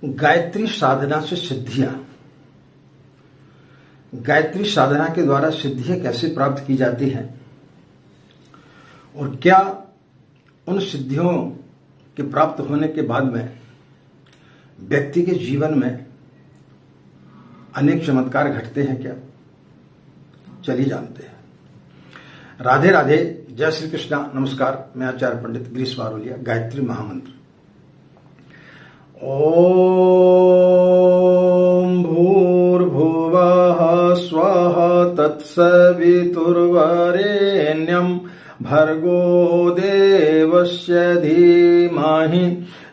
गायत्री साधना से सिद्धियां। गायत्री साधना के द्वारा सिद्धियां कैसे प्राप्त की जाती हैं और क्या उन सिद्धियों के प्राप्त होने के बाद में व्यक्ति के जीवन में अनेक चमत्कार घटते हैं क्या? चलिए जानते हैं। राधे राधे, जय श्री कृष्णा। नमस्कार, मैं आचार्य पंडित गिरीश बारोलिया। गायत्री महामंत्र। ओम भूर्भुवः स्वः तत्सवितुर्वरेण्यं भर्गो देवस्य धीमहि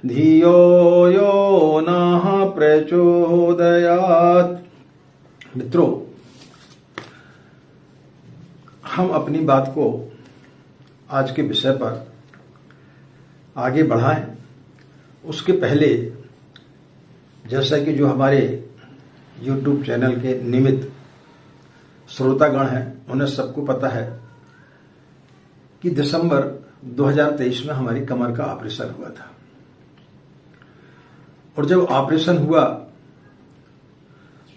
धियो यो नः प्रचोदयात्। मित्रों, हम अपनी बात को आज के विषय पर आगे बढ़ाएं उसके पहले, जैसा कि जो हमारे YouTube चैनल के नियमित श्रोतागण हैं उन्हें सबको पता है कि दिसंबर 2023 में हमारी कमर का ऑपरेशन हुआ था। और जब ऑपरेशन हुआ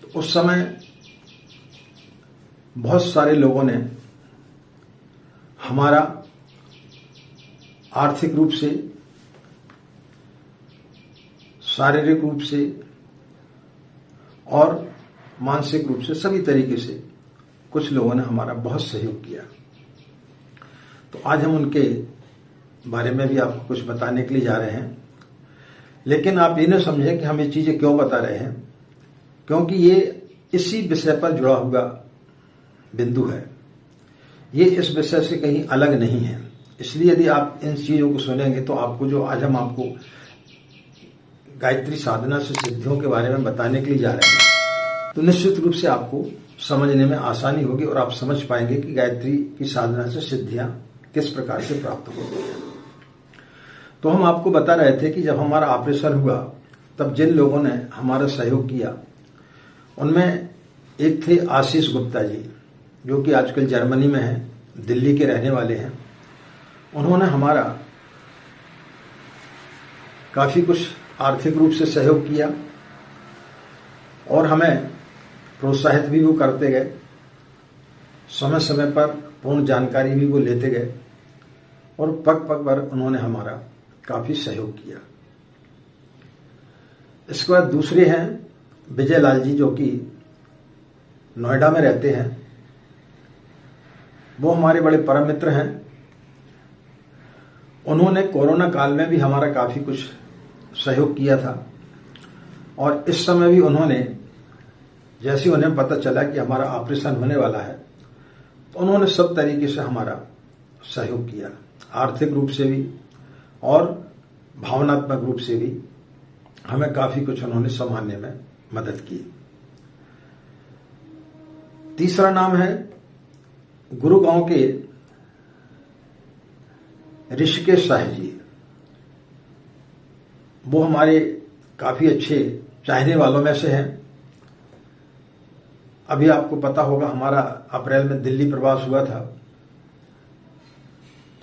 तो उस समय बहुत सारे लोगों ने हमारा आर्थिक रूप से, शारीरिक रूप से और मानसिक रूप से, सभी तरीके से कुछ लोगों ने हमारा बहुत सहयोग किया। तो आज हम उनके बारे में भी आपको कुछ बताने के लिए जा रहे हैं। लेकिन आप ये न समझें कि हम ये चीजें क्यों बता रहे हैं, क्योंकि ये इसी विषय पर जुड़ा हुआ बिंदु है। ये इस विषय से कहीं अलग नहीं है। इसलिए यदि आप इन चीजों को सुनेंगे तो आपको जो आज हम आपको गायत्री साधना से सिद्धियों के बारे में बताने के लिए जा रहे हैं, तो निश्चित रूप से आपको समझने में आसानी होगी और आप समझ पाएंगे कि गायत्री की साधना से सिद्धियां किस प्रकार से प्राप्त होती हैं। तो हम आपको बता रहे थे कि जब हमारा ऑपरेशन हुआ तब जिन लोगों ने हमारा सहयोग किया उनमें एक थे आशीष गुप्ता जी, जो कि आजकल जर्मनी में हैं, दिल्ली के रहने वाले हैं। उन्होंने हमारा काफी कुछ आर्थिक रूप से सहयोग किया और हमें प्रोत्साहित भी वो करते गए। समय समय पर पूर्ण जानकारी भी वो लेते गए और पग पग पर उन्होंने हमारा काफी सहयोग किया। इसके बाद दूसरे हैं विजय लाल जी, जो कि नोएडा में रहते हैं। वो हमारे बड़े परम मित्र हैं। उन्होंने कोरोना काल में भी हमारा काफी कुछ सहयोग किया था और इस समय भी उन्होंने, जैसे उन्हें पता चला कि हमारा ऑपरेशन होने वाला है, तो उन्होंने सब तरीके से हमारा सहयोग किया, आर्थिक रूप से भी और भावनात्मक रूप से भी। हमें काफी कुछ उन्होंने संभालने में मदद की। तीसरा नाम है गुरुगांव के ऋषिकेश साहिब जी। वो हमारे काफी अच्छे चाहने वालों में से हैं। अभी आपको पता होगा हमारा अप्रैल में दिल्ली प्रवास हुआ था,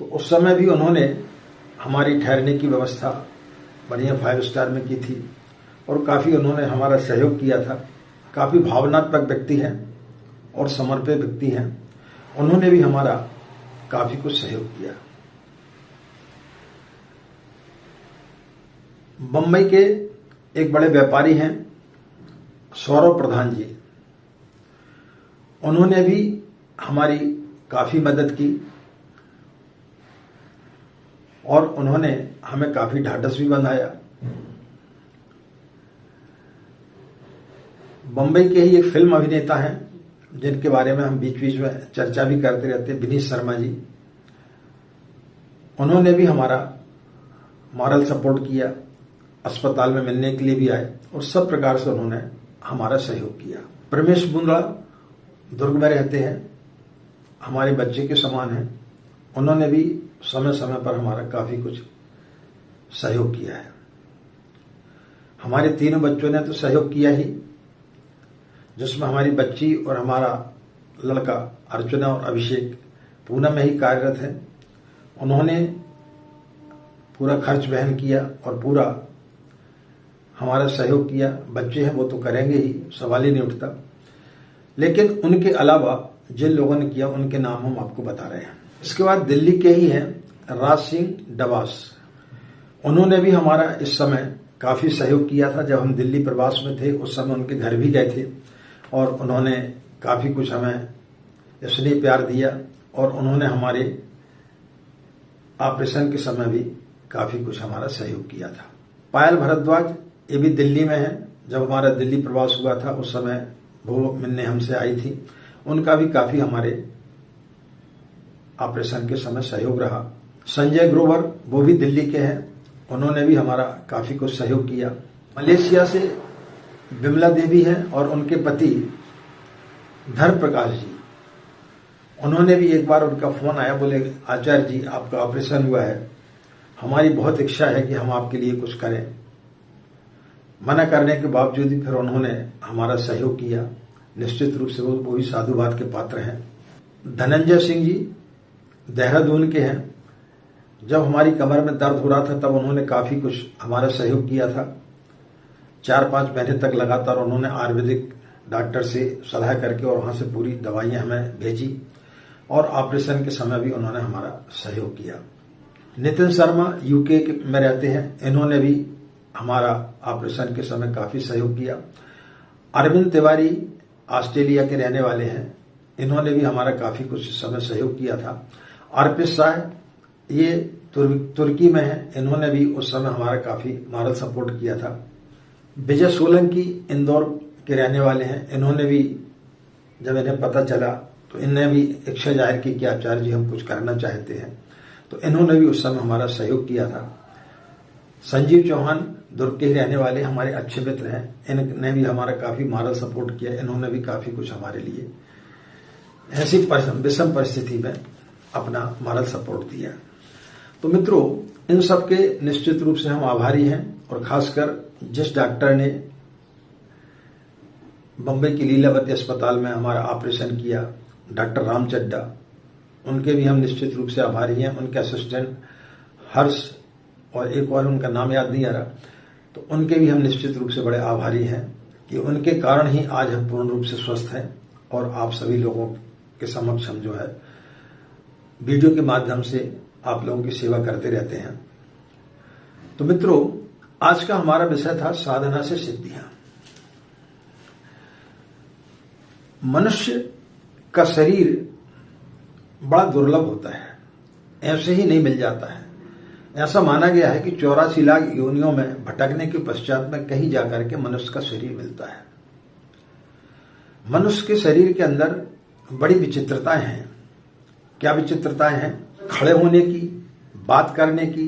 तो उस समय भी उन्होंने हमारी ठहरने की व्यवस्था बढ़िया 5 स्टार में की थी और काफी उन्होंने हमारा सहयोग किया था। काफी भावनात्मक व्यक्ति हैं और समर्पित व्यक्ति हैं। उन्होंने भी हमारा काफी कुछ सहयोग किया। बम्बई के एक बड़े व्यापारी हैं सौरव प्रधान जी। उन्होंने भी हमारी काफी मदद की और उन्होंने हमें काफी ढाढ़स भी बंधाया। बम्बई के ही एक फिल्म अभिनेता हैं जिनके बारे में हम बीच बीच में चर्चा भी करते रहते हैं, विनीत शर्मा जी। उन्होंने भी हमारा मॉरल सपोर्ट किया, अस्पताल में मिलने के लिए भी आए और सब प्रकार से उन्होंने हमारा सहयोग किया। प्रमेश बुंद्रा दुर्ग में रहते हैं, हमारे बच्चे के समान हैं। उन्होंने भी समय समय पर हमारा काफी कुछ सहयोग किया है। हमारे तीनों बच्चों ने तो सहयोग किया ही, जिसमें हमारी बच्ची और हमारा लड़का अर्चना और अभिषेक पूना में ही कार्यरत हैं। उन्होंने पूरा खर्च वहन किया और पूरा हमारा सहयोग किया। बच्चे हैं वो तो करेंगे ही, सवाल ही नहीं उठता। लेकिन उनके अलावा जिन लोगों ने किया उनके नाम हम आपको बता रहे हैं। इसके बाद दिल्ली के ही हैं राज सिंह डबास। उन्होंने भी हमारा इस समय काफ़ी सहयोग किया था। जब हम दिल्ली प्रवास में थे उस समय उनके घर भी गए थे और उन्होंने काफ़ी कुछ हमें स्नेह प्यार दिया और उन्होंने हमारे ऑपरेशन के समय भी काफ़ी कुछ हमारा सहयोग किया था। पायल भारद्वाज ये भी दिल्ली में है। जब हमारा दिल्ली प्रवास हुआ था उस समय वो मिलने हमसे आई थी। उनका भी काफ़ी हमारे ऑपरेशन के समय सहयोग रहा। संजय ग्रोवर वो भी दिल्ली के हैं, उन्होंने भी हमारा काफ़ी कुछ सहयोग किया। मलेशिया से विमला देवी हैं और उनके पति धर्म प्रकाश जी, उन्होंने भी एक बार उनका फ़ोन आया, बोले आचार्य जी आपका ऑपरेशन हुआ है, हमारी बहुत इच्छा है कि हम आपके लिए कुछ करें। मना करने के बावजूद भी फिर उन्होंने हमारा सहयोग किया। निश्चित रूप से वो भी साधुवाद के पात्र हैं। धनंजय सिंह जी देहरादून के हैं। जब हमारी कमर में दर्द हो रहा था तब उन्होंने काफ़ी कुछ हमारा सहयोग किया था। 4-5 महीने तक लगातार उन्होंने आयुर्वेदिक डॉक्टर से सलाह करके और वहाँ से पूरी दवाइयाँ हमें भेजी और ऑपरेशन के समय भी उन्होंने हमारा सहयोग किया। नितिन शर्मा यूके में रहते हैं, इन्होंने भी हमारा ऑपरेशन के समय काफ़ी सहयोग किया। अरविंद तिवारी ऑस्ट्रेलिया के रहने वाले हैं, इन्होंने भी हमारा काफ़ी कुछ समय सहयोग किया था। अर्पित शाह ये तुर्की में है, इन्होंने भी उस समय हमारा काफ़ी मॉरल सपोर्ट किया था। विजय सोलंकी इंदौर के रहने वाले हैं, इन्होंने भी जब इन्हें पता चला तो इन्हें भी इच्छा जाहिर की कि आचार्य जी हम कुछ करना चाहते हैं, तो इन्होंने भी उस समय हमारा सहयोग किया था। संजीव चौहान दुर्ग के ही रहने वाले हमारे अच्छे मित्र हैं, इन्होंने भी हमारा काफ़ी मॉरल सपोर्ट किया। इन्होंने भी काफ़ी कुछ हमारे लिए ऐसी विषम परिस्थिति में अपना मॉरल सपोर्ट दिया। तो मित्रों, इन सब के निश्चित रूप से हम आभारी हैं और खासकर जिस डॉक्टर ने बम्बई की लीलावती अस्पताल में हमारा ऑपरेशन किया, डॉक्टर राम चड्डा, उनके भी हम निश्चित रूप से आभारी हैं। उनके असिस्टेंट हर्ष और एक और उनका नाम याद नहीं आ रहा, तो उनके भी हम निश्चित रूप से बड़े आभारी हैं कि उनके कारण ही आज हम पूर्ण रूप से स्वस्थ हैं और आप सभी लोगों के समक्ष हम जो है वीडियो के माध्यम से आप लोगों की सेवा करते रहते हैं। तो मित्रों, आज का हमारा विषय था साधना से सिद्धियां। मनुष्य का शरीर बड़ा दुर्लभ होता है, ऐसे ही नहीं मिल जाता है। ऐसा माना गया है कि 84 लाख योनियों में भटकने के पश्चात में कहीं जाकर के मनुष्य का शरीर मिलता है। मनुष्य के शरीर के अंदर बड़ी विचित्रताएं हैं। क्या विचित्रताएं हैं? खड़े होने की, बात करने की,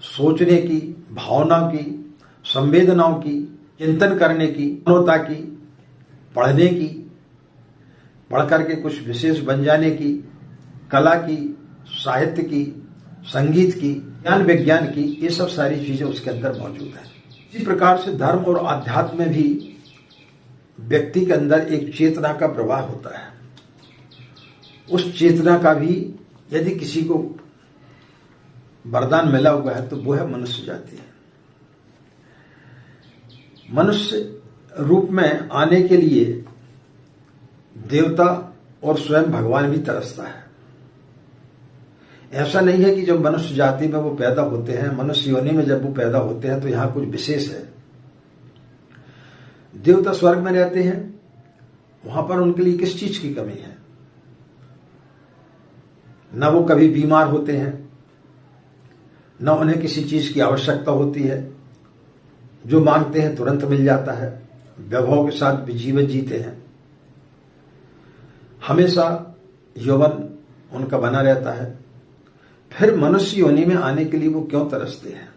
सोचने की, भावनाओं की, संवेदनाओं की, चिंतन करने की, मानवता की, पढ़ने की, पढ़ करके कुछ विशेष बन जाने की, कला की, साहित्य की, संगीत की, ज्ञान विज्ञान की, ये सब सारी चीजें उसके अंदर मौजूद हैं। इसी प्रकार से धर्म और आध्यात्म में भी व्यक्ति के अंदर एक चेतना का प्रवाह होता है। उस चेतना का भी यदि किसी को वरदान मिला हुआ है तो वो है मनुष्य जाति। मनुष्य रूप में आने के लिए देवता और स्वयं भगवान भी तरसता है। ऐसा नहीं है कि जब मनुष्य जाति में वो पैदा होते हैं, मनुष्य योनि में जब वो पैदा होते हैं तो यहां कुछ विशेष है। देवता स्वर्ग में रहते हैं, वहां पर उनके लिए किस चीज की कमी है? न वो कभी बीमार होते हैं, न उन्हें किसी चीज की आवश्यकता होती है। जो मांगते हैं तुरंत मिल जाता है। वैभव के साथ भी जीवन जीते हैं। हमेशा यौवन उनका बना रहता है। फिर मनुष्य योनि में आने के लिए वो क्यों तरसते हैं?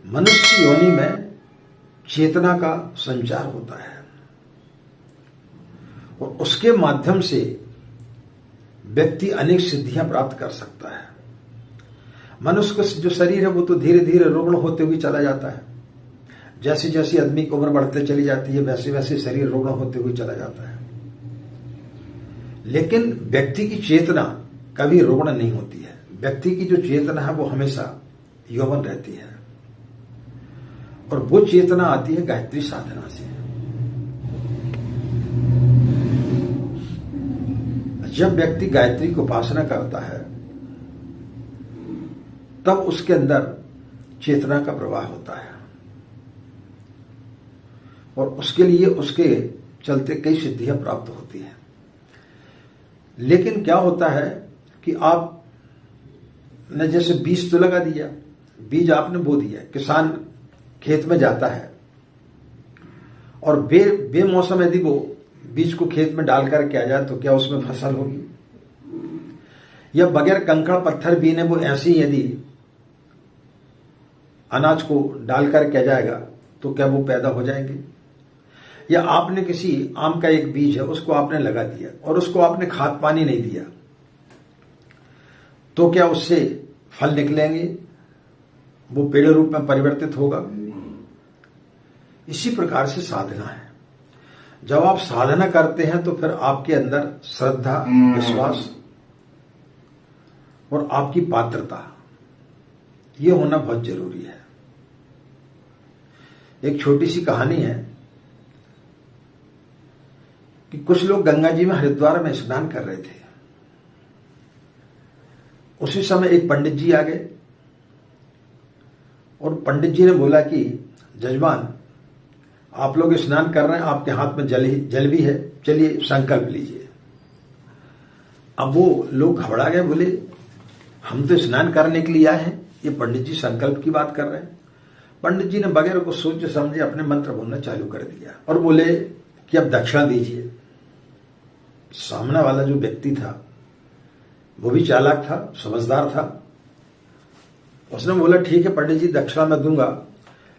मनुष्य योनि में चेतना का संचार होता है और उसके माध्यम से व्यक्ति अनेक सिद्धियां प्राप्त कर सकता है। मनुष्य का जो शरीर है वो तो धीरे धीरे रुग्ण होते हुए चला जाता है। जैसे जैसे आदमी की उम्र बढ़ते चली जाती है वैसे वैसे शरीर रुग्ण होते हुए चला जाता है। लेकिन व्यक्ति की चेतना कभी रुग्ण नहीं होती है। व्यक्ति की जो चेतना है वो हमेशा यौवन रहती है। और वो चेतना आती है गायत्री साधना से। जब व्यक्ति गायत्री की उपासना करता है तब उसके अंदर चेतना का प्रवाह होता है और उसके लिए उसके चलते कई सिद्धियां प्राप्त होती हैं। लेकिन क्या होता है कि आपने जैसे बीज तो लगा दिया, बीज आपने बो दिया, किसान खेत में जाता है और बेमौसम यदि वो बीज को खेत में डाल करके आ जाए तो क्या उसमें फसल होगी? या बगैर कंकड़ पत्थर बीने वो ऐसे ही यदि अनाज को डाल करके आ जाएगा तो क्या वो पैदा हो जाएंगे? या आपने किसी आम का एक बीज है उसको आपने लगा दिया और उसको आपने खाद पानी नहीं दिया तो क्या उससे फल निकलेंगे? वो पेड़ रूप में परिवर्तित होगा? इसी प्रकार से साधना है। जब आप साधना करते हैं तो फिर आपके अंदर श्रद्धा, विश्वास और आपकी पात्रता ये होना बहुत जरूरी है। एक छोटी सी कहानी है कि कुछ लोग गंगा जी में हरिद्वार में स्नान कर रहे थे। उसी समय एक पंडित जी आ गए और पंडित जी ने बोला कि जजमान, आप लोग स्नान कर रहे हैं, आपके हाथ में जल भी है, चलिए संकल्प लीजिए। अब वो लोग घबरा गए, बोले हम तो स्नान करने के लिए आए हैं, ये पंडित जी संकल्प की बात कर रहे हैं। पंडित जी ने बगैर को सोचे समझे अपने मंत्र बोलना चालू कर दिया और बोले कि अब दक्षिणा दीजिए। सामने वाला जो व्यक्ति था वो भी चालाक था, समझदार था। उसने बोला ठीक है पंडित जी, दक्षिणा मैं दूंगा,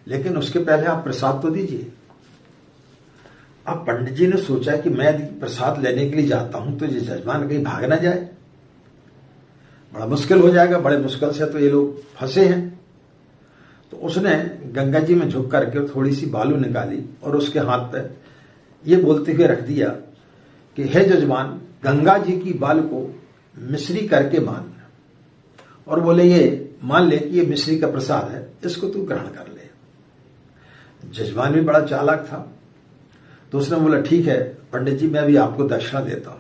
लेकिन उसके पहले आप प्रसाद तो दीजिए। अब पंडित जी ने सोचा कि मैं प्रसाद लेने के लिए जाता हूं तो ये जजमान कहीं भाग ना जाए, बड़ा मुश्किल हो जाएगा, बड़े मुश्किल से तो ये लोग फंसे हैं। तो उसने गंगा जी में झुक करके थोड़ी सी बालू निकाली और उसके हाथ पे ये बोलते हुए रख दिया कि हे जजमान, गंगा जी की बाल को मिश्री करके मान, और बोले ये मान ले कि ये मिश्री का प्रसाद है, इसको तू ग्रहण कर ले। जजमान भी बड़ा चालाक था तो उसने बोला ठीक है पंडित जी, मैं भी आपको दक्षिणा देता हूं।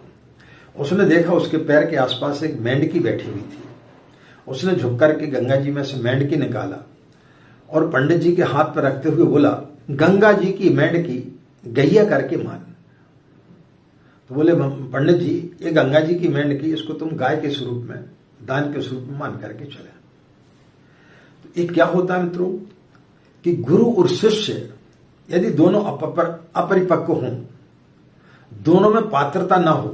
उसने देखा उसके पैर के आसपास एक मेंढकी बैठी हुई थी। उसने झुक करके गंगा जी में से मेंढकी निकाला और पंडित जी के हाथ पर रखते हुए बोला, गंगा जी की मेंढकी गैया करके मान। तो बोले पंडित जी, ये गंगा जी की मेंढकी, इसको तुम गाय के स्वरूप में, दान के स्वरूप में मान करके चले। तो ये क्या होता है मित्रों कि गुरु और शिष्य यदि दोनों अपरिपक्व हों, दोनों में पात्रता ना हो,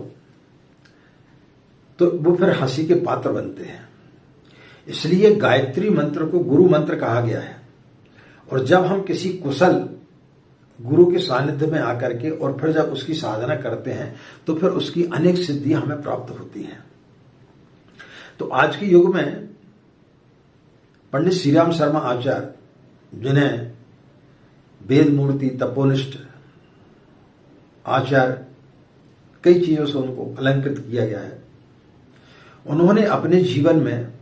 तो वो फिर हंसी के पात्र बनते हैं। इसलिए गायत्री मंत्र को गुरु मंत्र कहा गया है। और जब हम किसी कुशल गुरु के सानिध्य में आकर के और फिर जब उसकी साधना करते हैं तो फिर उसकी अनेक सिद्धियां हमें प्राप्त होती हैं। तो आज के युग में पंडित श्री राम शर्मा आचार्य, जिन्हें वेद मूर्ति, तपोनिष्ठ आचार्य, कई चीजों से उनको अलंकृत किया गया है, उन्होंने अपने जीवन में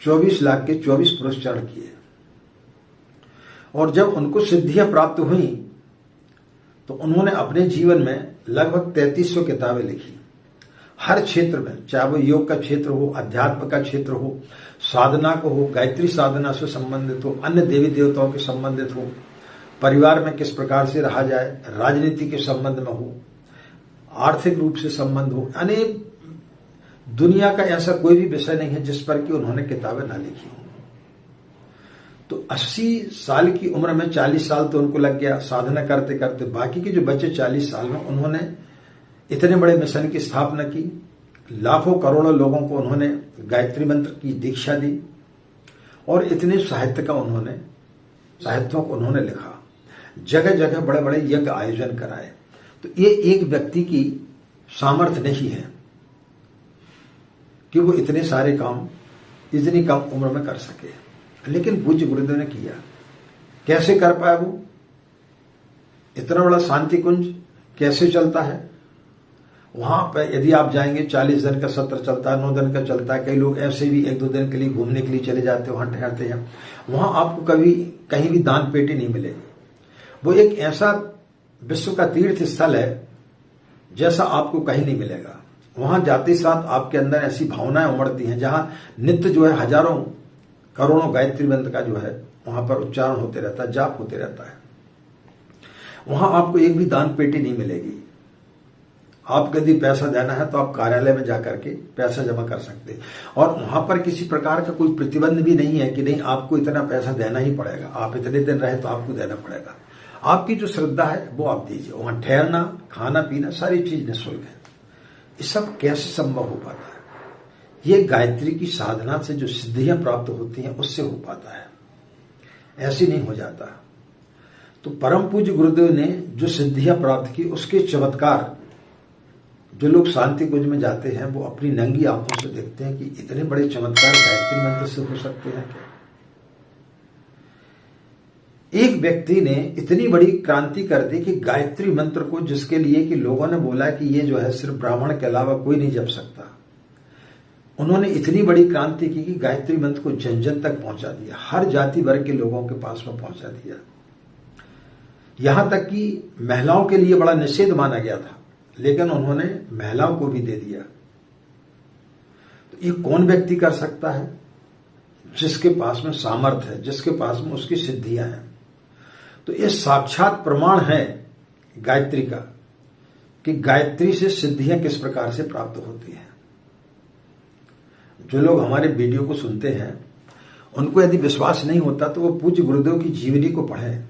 24 लाख के 24 पुरस्कार किए और जब उनको सिद्धियां प्राप्त हुई तो उन्होंने अपने जीवन में लगभग 3300 किताबें लिखी। हर क्षेत्र में, चाहे वो योग का क्षेत्र हो, अध्यात्म का क्षेत्र हो, साधना को हो, गायत्री साधना से संबंधित हो, अन्य देवी देवताओं के संबंधित हो, परिवार में किस प्रकार से रहा जाए, राजनीति के संबंध में हो, आर्थिक रूप से संबंध हो, यानी दुनिया का ऐसा कोई भी विषय नहीं है जिस पर कि उन्होंने किताबें ना लिखी हो। तो 80 साल की उम्र में 40 साल तो उनको लग गया साधना करते करते। बाकी के जो बच्चे 40 साल में उन्होंने इतने बड़े मिशन की स्थापना की, लाखों करोड़ों लोगों को उन्होंने गायत्री मंत्र की दीक्षा दी और इतने साहित्यों को उन्होंने लिखा, जगह जगह बड़े बड़े यज्ञ आयोजन कराए। तो ये एक व्यक्ति की सामर्थ्य नहीं है कि वो इतने सारे काम इतनी कम उम्र में कर सके, लेकिन पूज्य गुरुदेव ने किया। कैसे कर पाया वो? इतना बड़ा शांति कुंज कैसे चलता है वहां पर यदि आप जाएंगे 40 दिन का सत्र चलता है, 9 दिन का चलता है, कई लोग ऐसे भी 1-2 दिन के लिए घूमने के लिए चले जाते हैं, वहां ठहरते हैं। वहां आपको कभी कहीं भी दान पेटी नहीं मिलेगी। वो एक ऐसा विश्व का तीर्थ स्थल है जैसा आपको कहीं नहीं मिलेगा। वहां जाते साथ आपके अंदर ऐसी भावनाएं उमड़ती हैं, जहां नित्य जो है हजारों करोड़ों गायत्री मंत्र का जो है वहां पर उच्चारण होते रहता है, जाप होते रहता है। वहां आपको एक भी दान पेटी नहीं मिलेगी। आपको यदि पैसा देना है तो आप कार्यालय में जाकर के पैसा जमा कर सकते हैं, और वहां पर किसी प्रकार का कोई प्रतिबंध भी नहीं है कि नहीं आपको इतना पैसा देना ही पड़ेगा, आप इतने दिन रहे तो आपको देना पड़ेगा। आपकी जो श्रद्धा है वो आप दीजिए। वहां ठहरना, खाना पीना सारी चीज निःशुल्क है। ये सब कैसे संभव हो पाता है? ये गायत्री की साधना से जो सिद्धियां प्राप्त होती हैं उससे हो पाता है, ऐसे नहीं हो जाता। तो परम पूज्य गुरुदेव ने जो सिद्धियां प्राप्त की उसके चमत्कार जो लोग शांति कुंज में जाते हैं वो अपनी नंगी आंखों से देखते हैं कि इतने बड़े चमत्कार गायत्री मंत्र से हो सकते हैं क्या। एक व्यक्ति ने इतनी बड़ी क्रांति कर दी कि गायत्री मंत्र को, जिसके लिए कि लोगों ने बोला कि ये जो है सिर्फ ब्राह्मण के अलावा कोई नहीं जप सकता, उन्होंने इतनी बड़ी क्रांति की कि गायत्री मंत्र को जन जन तक पहुंचा दिया, हर जाति वर्ग के लोगों के पास में पहुंचा दिया। यहां तक कि महिलाओं के लिए बड़ा निषेध माना गया था, लेकिन उन्होंने महिलाओं को भी दे दिया। तो ये कौन व्यक्ति कर सकता है? जिसके पास में सामर्थ्य है, जिसके पास में उसकी सिद्धियां हैं। तो ये साक्षात प्रमाण है गायत्री का कि गायत्री से सिद्धियां किस प्रकार से प्राप्त होती हैं। जो लोग हमारे वीडियो को सुनते हैं उनको यदि विश्वास नहीं होता तो वो पूज्य गुरुदेव की जीवनी को पढ़ें,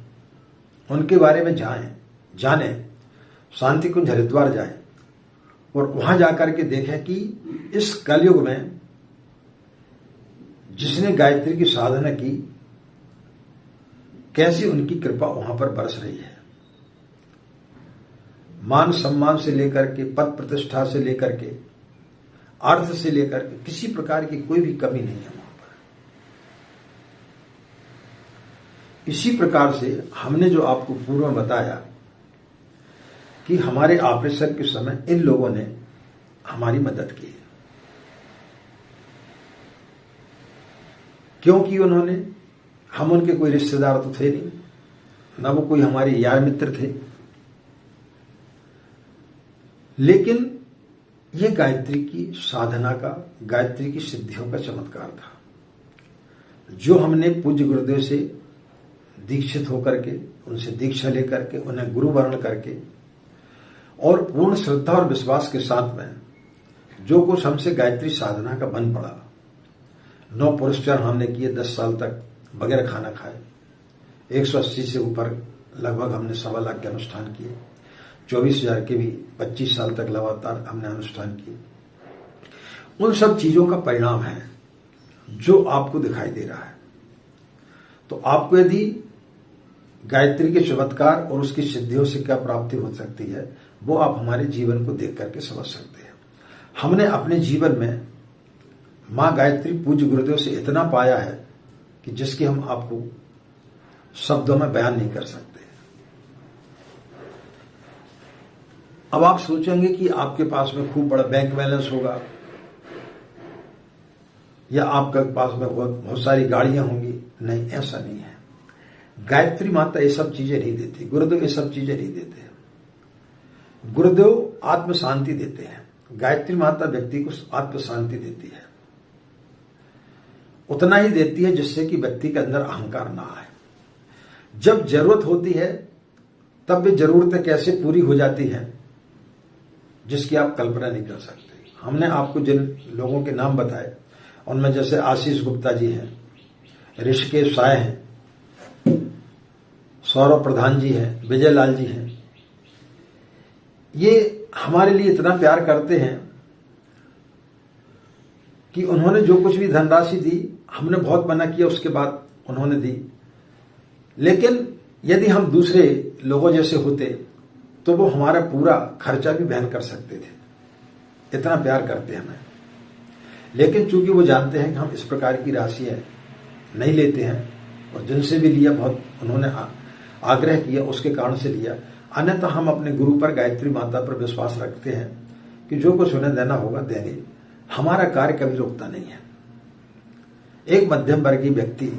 उनके बारे में जाने, शांति कुंज हरिद्वार जाएं और वहां जाकर के देखें कि इस कलयुग में जिसने गायत्री की साधना की कैसी उनकी कृपा वहां पर बरस रही है। मान सम्मान से लेकर के, पद प्रतिष्ठा से लेकर के, अर्थ से लेकर के किसी प्रकार की कोई भी कमी नहीं है वहां पर। इसी प्रकार से हमने जो आपको पूर्व में बताया कि हमारे ऑपरेशन के समय इन लोगों ने हमारी मदद की, क्योंकि उन्होंने, हम उनके कोई रिश्तेदार तो थे नहीं, ना वो कोई हमारे यार मित्र थे, लेकिन ये गायत्री की साधना का, गायत्री की सिद्धियों का चमत्कार था, जो हमने पूज्य गुरुदेव से दीक्षित होकर के, उनसे दीक्षा लेकर के, उन्हें गुरु वर्ण करके और पूर्ण श्रद्धा और विश्वास के साथ में जो कुछ हमसे गायत्री साधना का बन पड़ा। 9 पुरस्कार हमने किए 10 साल तक बगैर खाना खाए। 180 से ऊपर लगभग हमने 1.25 लाख के अनुष्ठान किए। 24,000 के भी 25 साल तक लगातार हमने अनुष्ठान किए। उन सब चीजों का परिणाम है जो आपको दिखाई दे रहा है। तो आपको यदि गायत्री के चमत्कार और उसकी सिद्धियों से क्या प्राप्ति हो सकती है वो आप हमारे जीवन को देख करके समझ सकते हैं। हमने अपने जीवन में मां गायत्री पूज्य गुरुदेव से इतना पाया है कि जिसकी हम आपको शब्दों में बयान नहीं कर सकते। अब आप सोचेंगे कि आपके पास में खूब बड़ा बैंक बैलेंस होगा या आपके पास में बहुत सारी गाड़ियां होंगी। नहीं, ऐसा नहीं है। गायत्री माता ये सब चीजें नहीं देती, गुरुदेव ये सब चीजें नहीं देते। गुरुदेव आत्म शांति देते हैं, गायत्री माता व्यक्ति को आत्म शांति देती है। उतना ही देती है जिससे कि व्यक्ति के अंदर अहंकार ना आए। जब जरूरत होती है तब वे जरूरतें कैसे पूरी हो जाती हैं जिसकी आप कल्पना नहीं कर सकते। हमने आपको जिन लोगों के नाम बताए उनमें जैसे आशीष गुप्ता जी हैं, ऋषिकेश साय हैं, सौरभ प्रधान जी हैं, विजय लाल जी हैं। ये हमारे लिए इतना प्यार करते हैं कि उन्होंने जो कुछ भी धनराशि दी, हमने बहुत मना किया, उसके बाद उन्होंने दी। लेकिन यदि हम दूसरे लोगों जैसे होते तो वो हमारा पूरा खर्चा भी वहन कर सकते थे। इतना प्यार करते हैं हमें। लेकिन चूंकि वो जानते हैं कि हम इस प्रकार की राशियां नहीं लेते हैं और जिनसे भी लिया बहुत उन्होंने आग्रह किया, उसके कारण से लिया। अन्यथा हम अपने गुरु पर, गायत्री माता पर विश्वास रखते हैं कि जो कुछ उन्हें देना होगा देंगे। हमारा कार्य कभी रुकता नहीं है। एक मध्यम वर्गीय व्यक्ति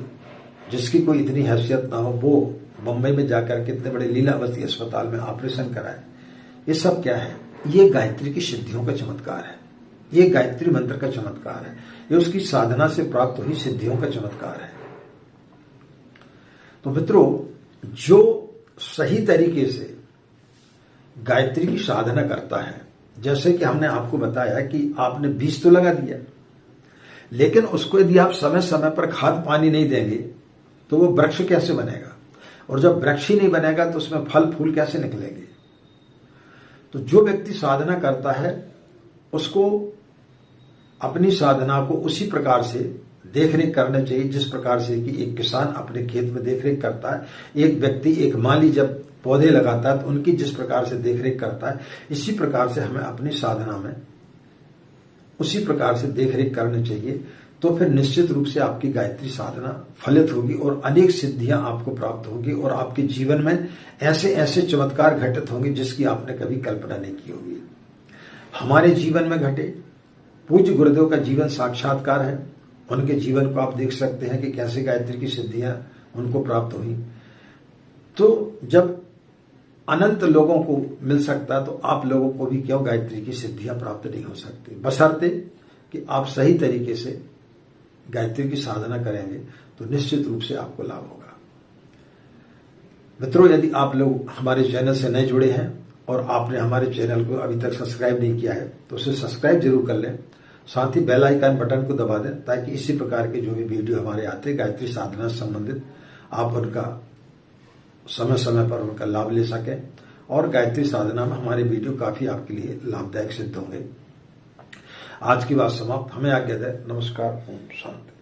जिसकी कोई इतनी हैसियत ना हो, वो बंबई में जाकर कितने बड़े लीलावती अस्पताल में ऑपरेशन कराए। ये सब क्या है? ये गायत्री की सिद्धियों का चमत्कार है। ये गायत्री मंत्र का चमत्कार है। ये उसकी साधना से प्राप्त हुई सिद्धियों का चमत्कार है। तो मित्रों, जो सही तरीके से गायत्री की साधना करता है, जैसे कि हमने आपको बताया कि आपने बीज तो लगा दिया, लेकिन उसको यदि आप समय समय पर खाद पानी नहीं देंगे तो वो वृक्ष कैसे बनेगा? और जब वृक्ष ही नहीं बनेगा तो उसमें फल फूल कैसे निकलेंगे? तो जो व्यक्ति साधना करता है उसको अपनी साधना को उसी प्रकार से देखरेख करना चाहिए जिस प्रकार से कि एक किसान अपने खेत में देखरेख करता है, एक व्यक्ति, एक माली जब पौधे लगाता है तो उनकी जिस प्रकार से देखरेख करता है, इसी प्रकार से हमें अपनी साधना में उसी प्रकार से देखरेख करनी चाहिए। तो फिर निश्चित रूप से आपकी गायत्री साधना फलित होगी और अनेक सिद्धियां आपको प्राप्त होगी और आपके जीवन में ऐसे ऐसे चमत्कार घटित होंगे जिसकी आपने कभी कल्पना नहीं की होगी। हमारे जीवन में घटे। पूज्य गुरुदेव का जीवन साक्षात्कार है। उनके जीवन को आप देख सकते हैं कि कैसे गायत्री की सिद्धियां उनको प्राप्त हुई। तो जब अनंत लोगों को मिल सकता तो आप लोगों को भी क्यों गायत्री की सिद्धियां प्राप्त नहीं हो सकती? बशर्ते कि आप सही तरीके से गायत्री की साधना करेंगे तो निश्चित रूप से आपको लाभ होगा। मित्रों, यदि आप लोग हमारे चैनल से नए जुड़े हैं और आपने हमारे चैनल को अभी तक सब्सक्राइब नहीं किया है तो उसे सब्सक्राइब जरूर कर लें। साथ ही बेल आइकन बटन को दबा दें ताकि इसी प्रकार के जो भी वीडियो हमारे आते हैं गायत्री साधना से संबंधित, आप उनका समय समय पर उनका लाभ ले सकें। और गायत्री साधना में हमारे वीडियो काफी आपके लिए लाभदायक सिद्ध होंगे। आज की बात समाप्त। हमें आज्ञा दें। नमस्कार। ओम शांति।